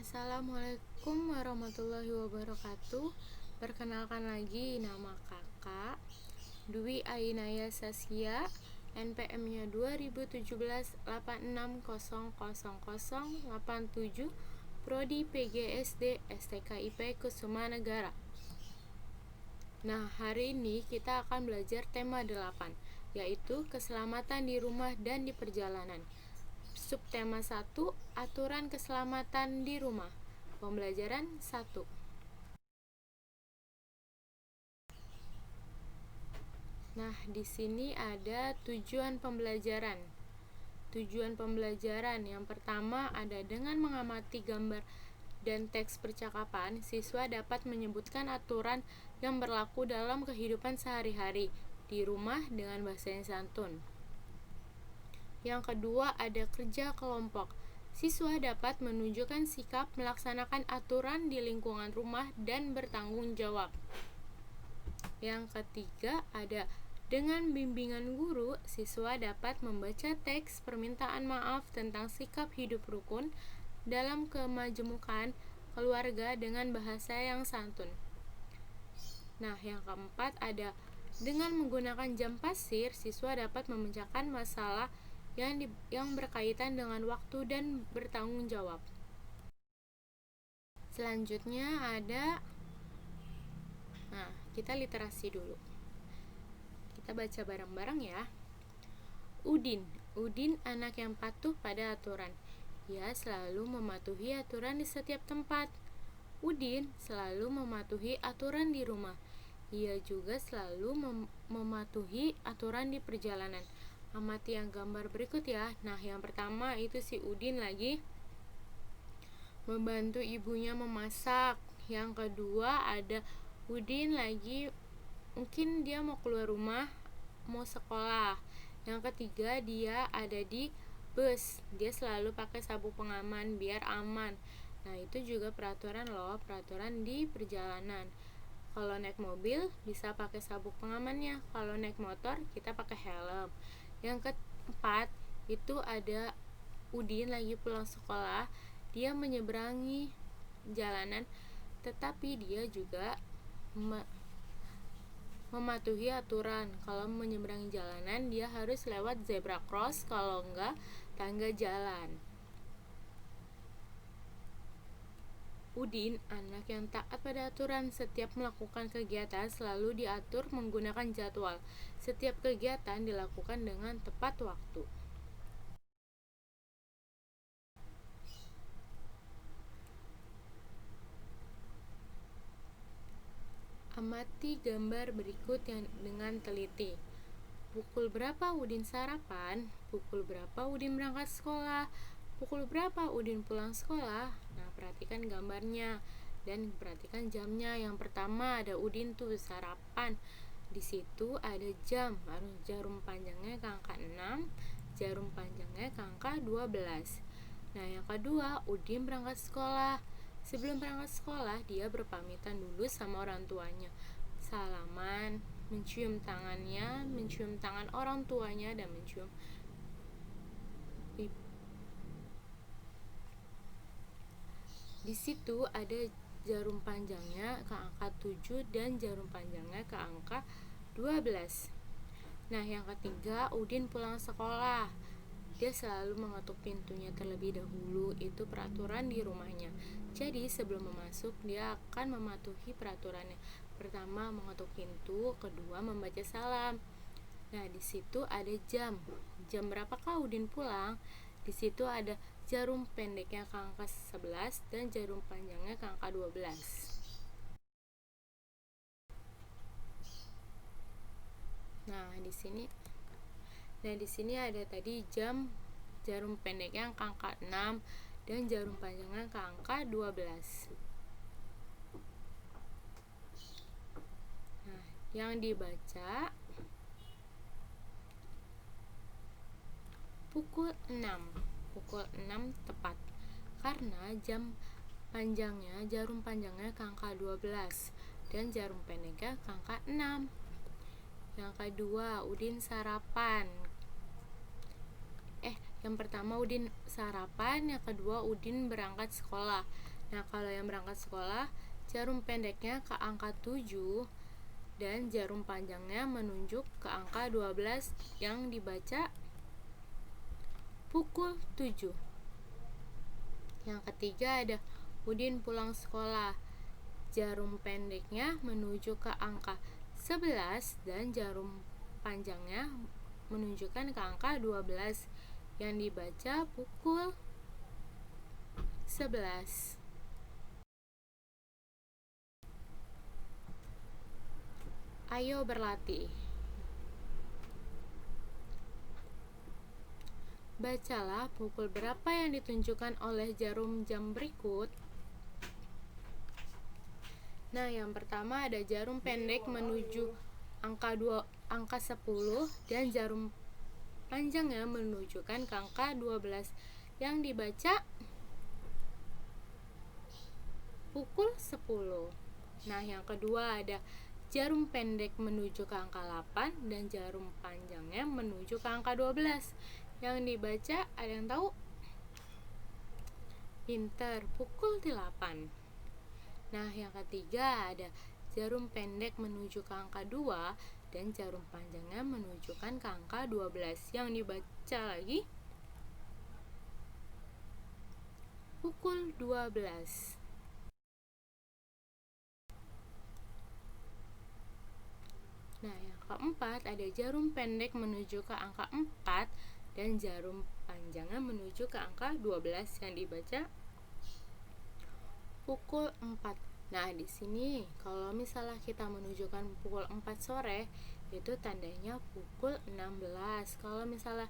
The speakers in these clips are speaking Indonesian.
Assalamualaikum warahmatullahi wabarakatuh. Perkenalkan lagi, nama kakak Dwi Ainaya Saskia, NPM-nya 2017 86000087, Prodi PGSD STKIP Kusuma Negara. Nah, hari ini kita akan belajar tema 8, yaitu keselamatan di rumah dan di perjalanan. Subtema 1, aturan keselamatan di rumah. Pembelajaran 1. Nah, di sini ada tujuan pembelajaran. Tujuan pembelajaran yang pertama ada dengan mengamati gambar dan teks percakapan, siswa dapat menyebutkan aturan yang berlaku dalam kehidupan sehari-hari di rumah dengan bahasa yang santun. Yang kedua ada kerja kelompok. Siswa dapat menunjukkan sikap melaksanakan aturan di lingkungan rumah dan bertanggung jawab. Yang ketiga ada dengan bimbingan guru, siswa dapat membaca teks permintaan maaf tentang sikap hidup rukun dalam kemajemukan keluarga dengan bahasa yang santun. Nah, yang keempat ada dengan menggunakan jam pasir, siswa dapat memecahkan masalah yang berkaitan dengan waktu dan bertanggung jawab. Selanjutnya ada kita literasi dulu. Kita baca bareng-bareng ya. Udin anak yang patuh pada aturan. Ia selalu mematuhi aturan di setiap tempat. Udin selalu mematuhi aturan di rumah. Ia juga selalu mematuhi aturan di perjalanan. Amati yang gambar berikut ya. Nah, yang pertama itu si Udin lagi membantu ibunya memasak. Yang kedua ada Udin lagi mungkin dia mau keluar rumah, mau sekolah. Yang ketiga dia ada di bus. Dia selalu pakai sabuk pengaman biar aman. Nah, itu juga peraturan loh, peraturan di perjalanan. Kalau naik mobil bisa pakai sabuk pengamannya. Kalau naik motor kita pakai helm. Yang keempat itu ada Udin lagi pulang sekolah. Dia menyeberangi jalanan, tetapi dia juga mematuhi aturan. Kalau menyeberangi jalanan dia harus lewat zebra cross, kalau enggak tangga jalan. Udin anak yang taat pada aturan. Setiap melakukan kegiatan selalu diatur menggunakan jadwal. Setiap kegiatan dilakukan dengan tepat waktu. Amati gambar berikut yang dengan teliti. Pukul berapa Udin sarapan? Pukul berapa Udin berangkat sekolah? Pukul berapa Udin pulang sekolah? Nah, perhatikan gambarnya dan perhatikan jamnya. Yang pertama ada Udin tuh sarapan. Di situ ada jam, jarum panjangnya ke angka 6, jarum panjangnya ke angka 12. Nah, yang kedua, Udin berangkat sekolah. Sebelum berangkat sekolah, dia berpamitan dulu sama orang tuanya. Salaman, mencium tangannya, mencium tangan orang tuanya, dan mencium di situ ada jarum panjangnya ke angka 7 dan jarum panjangnya ke angka 12. Nah, yang ketiga, Udin pulang sekolah. Dia selalu mengetuk pintunya terlebih dahulu, itu peraturan di rumahnya. Jadi, sebelum masuk, dia akan mematuhi peraturannya. Pertama, mengetuk pintu, kedua, membaca salam. Nah, di situ ada jam. Jam berapakah Udin pulang? Di situ ada jarum pendeknya ke angka 11 dan jarum panjangnya ke angka 12. Nah, di sini ada tadi jarum pendeknya ke angka 6 dan jarum panjangnya ke angka 12. Nah, yang dibaca pukul 6 tepat karena jarum panjangnya ke angka 12 dan jarum pendeknya ke angka 6. Yang kedua, Udin sarapan. Yang pertama Udin sarapan, yang kedua Udin berangkat sekolah. Nah, kalau yang berangkat sekolah, jarum pendeknya ke angka 7 dan jarum panjangnya menunjuk ke angka 12 yang dibaca pukul 7. Yang ketiga ada Udin pulang sekolah. Jarum pendeknya menuju ke angka 11 dan jarum panjangnya menunjukkan ke angka 12 yang dibaca pukul 11. Ayo berlatih. Bacalah pukul berapa yang ditunjukkan oleh jarum jam berikut. Nah, yang pertama ada jarum pendek menuju angka 10 dan jarum panjangnya menunjukkan ke angka 12 yang dibaca pukul 10. Nah, yang kedua ada jarum pendek menuju ke angka 8 dan jarum panjangnya menuju ke angka 12 yang dibaca, ada yang tahu? Pinter, pukul 8. Nah, yang ketiga ada jarum pendek menuju ke angka 2 dan jarum panjangnya menunjukkan ke angka 12 yang dibaca lagi pukul 12. Nah, yang keempat ada jarum pendek menuju ke angka 4 dan jarum panjangnya menuju ke angka 12 yang dibaca pukul 4. Nah, di sini kalau misalnya kita menunjukkan pukul 4 sore, itu tandanya pukul 16. Kalau misalnya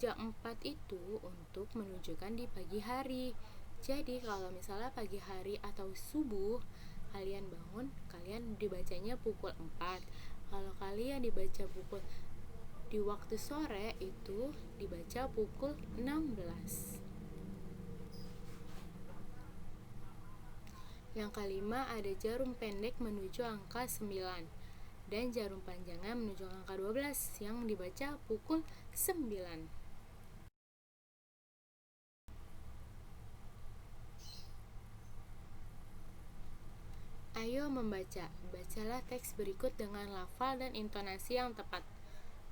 jam 4 itu untuk menunjukkan di pagi hari. Jadi kalau misalnya pagi hari atau subuh kalian bangun, kalian dibacanya pukul 4. Kalau kalian dibaca pukul di waktu sore itu dibaca pukul 16. Yang kelima ada jarum pendek menuju angka 9 dan jarum panjangnya menuju angka 12 yang dibaca pukul 9. Ayo membaca. Bacalah teks berikut dengan lafal dan intonasi yang tepat.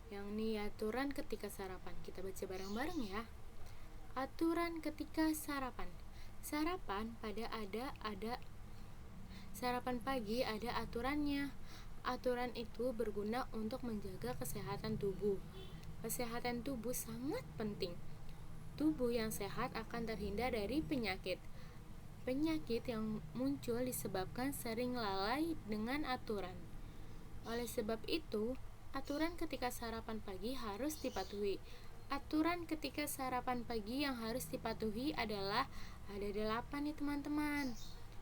Yang ini aturan ketika sarapan. Kita baca bareng-bareng ya. Aturan ketika sarapan. Sarapan Sarapan pagi ada aturannya. Aturan itu berguna untuk menjaga kesehatan tubuh. Kesehatan tubuh sangat penting. Tubuh yang sehat akan terhindar dari penyakit. Penyakit yang muncul disebabkan sering lalai dengan aturan. Oleh sebab itu, aturan ketika sarapan pagi harus dipatuhi. Aturan ketika sarapan pagi yang harus dipatuhi adalah ada 8 nih teman-teman.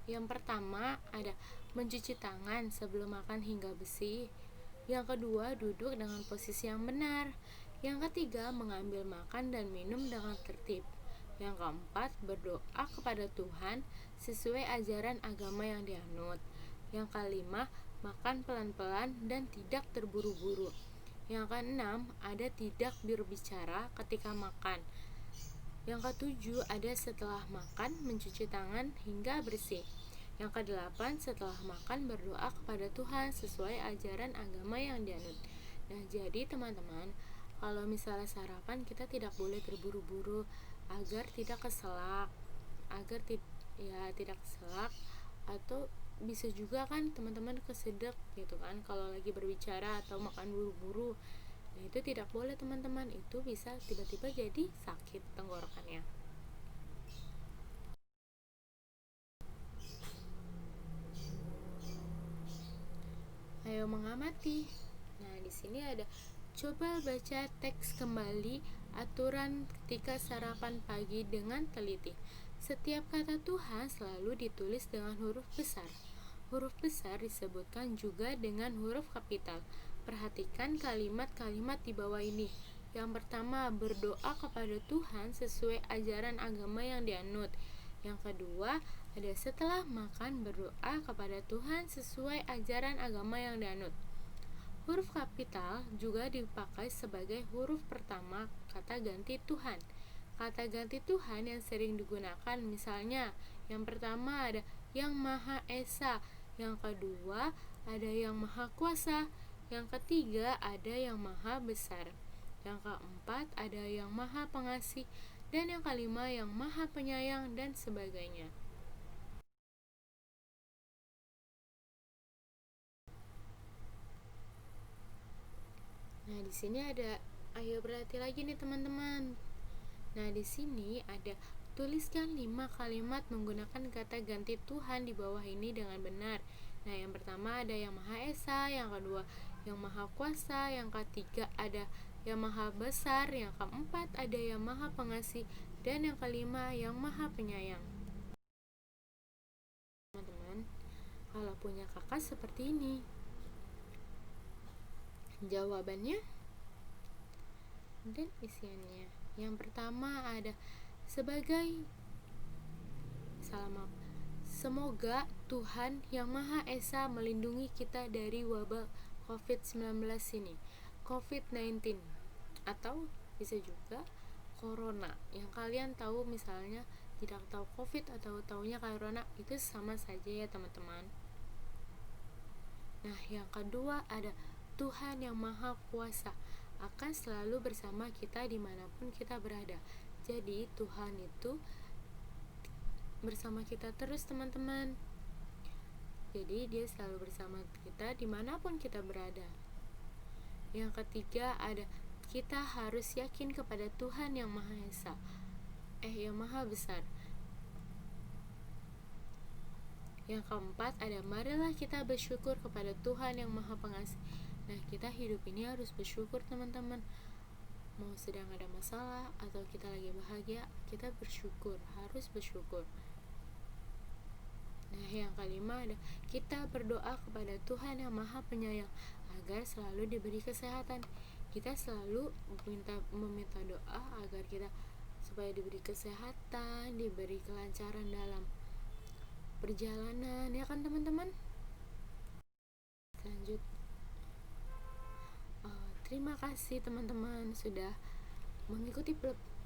Yang pertama ada mencuci tangan sebelum makan hingga bersih. Yang kedua, duduk dengan posisi yang benar. Yang ketiga, mengambil makan dan minum dengan tertib. Yang keempat, berdoa kepada Tuhan sesuai ajaran agama yang dianut. Yang kelima, makan pelan-pelan dan tidak terburu-buru. Yang keenam, ada tidak berbicara ketika makan. Yang ketujuh, ada setelah makan mencuci tangan hingga bersih. Yang kedelapan, setelah makan berdoa kepada Tuhan sesuai ajaran agama yang dianut. Nah, jadi teman-teman, kalau misalnya sarapan kita tidak boleh terburu-buru agar tidak keselak, tidak keselak, atau bisa juga kan teman-teman kesedek gitu kan kalau lagi berbicara atau makan buru-buru. Nah, itu tidak boleh teman-teman, itu bisa tiba-tiba jadi sakit tenggorokannya. Ayo mengamati. Nah, di sini ada coba baca teks kembali aturan ketika sarapan pagi dengan teliti. Setiap kata Tuhan selalu ditulis dengan huruf besar. Huruf besar disebutkan juga dengan huruf kapital. Perhatikan kalimat-kalimat di bawah ini. Yang pertama, berdoa kepada Tuhan sesuai ajaran agama yang dianut. Yang kedua, ada setelah makan berdoa kepada Tuhan sesuai ajaran agama yang dianut. Huruf kapital juga dipakai sebagai huruf pertama kata ganti Tuhan. kata ganti Tuhan yang sering digunakan, misalnya yang pertama ada yang Maha Esa, yang kedua ada yang Maha Kuasa, yang ketiga ada yang Maha Besar, yang keempat ada yang Maha Pengasih, dan yang kelima yang Maha Penyayang, dan sebagainya. Nah, di sini ada, ayo berlatih lagi nih teman-teman. Nah, di sini ada, tuliskan 5 kalimat menggunakan kata ganti Tuhan di bawah ini dengan benar. Nah, yang pertama ada yang Maha Esa, yang kedua yang Maha Kuasa, yang ketiga ada yang Maha Besar, yang keempat ada yang Maha Pengasih, dan yang kelima yang Maha Penyayang. Teman-teman, kalau punya kakak seperti ini, jawabannya dan isiannya. Yang pertama ada sebagai semoga Tuhan Yang Maha Esa melindungi kita dari wabah COVID-19 ini. COVID-19 atau bisa juga corona. Yang kalian tahu, misalnya tidak tahu COVID atau taunya corona, itu sama saja ya teman-teman. Nah, yang kedua ada Tuhan Yang Maha Kuasa akan selalu bersama kita dimanapun kita berada. Jadi Tuhan itu bersama kita terus teman-teman. Jadi dia selalu bersama kita dimanapun kita berada. Yang ketiga ada kita harus yakin kepada Tuhan Yang Maha Esa, yang Maha Besar. Yang keempat ada marilah kita bersyukur kepada Tuhan Yang Maha Pengasih. Nah, kita hidup ini harus bersyukur teman-teman. Mau sedang ada masalah atau kita lagi bahagia, kita bersyukur, harus bersyukur. Nah, yang kelima ada kita berdoa kepada Tuhan Yang Maha Penyayang agar selalu diberi kesehatan. Kita selalu meminta doa agar kita supaya diberi kesehatan, diberi kelancaran dalam perjalanan, ya kan teman-teman? Lanjut. Terima kasih teman-teman sudah mengikuti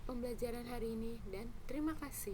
pembelajaran hari ini, dan terima kasih.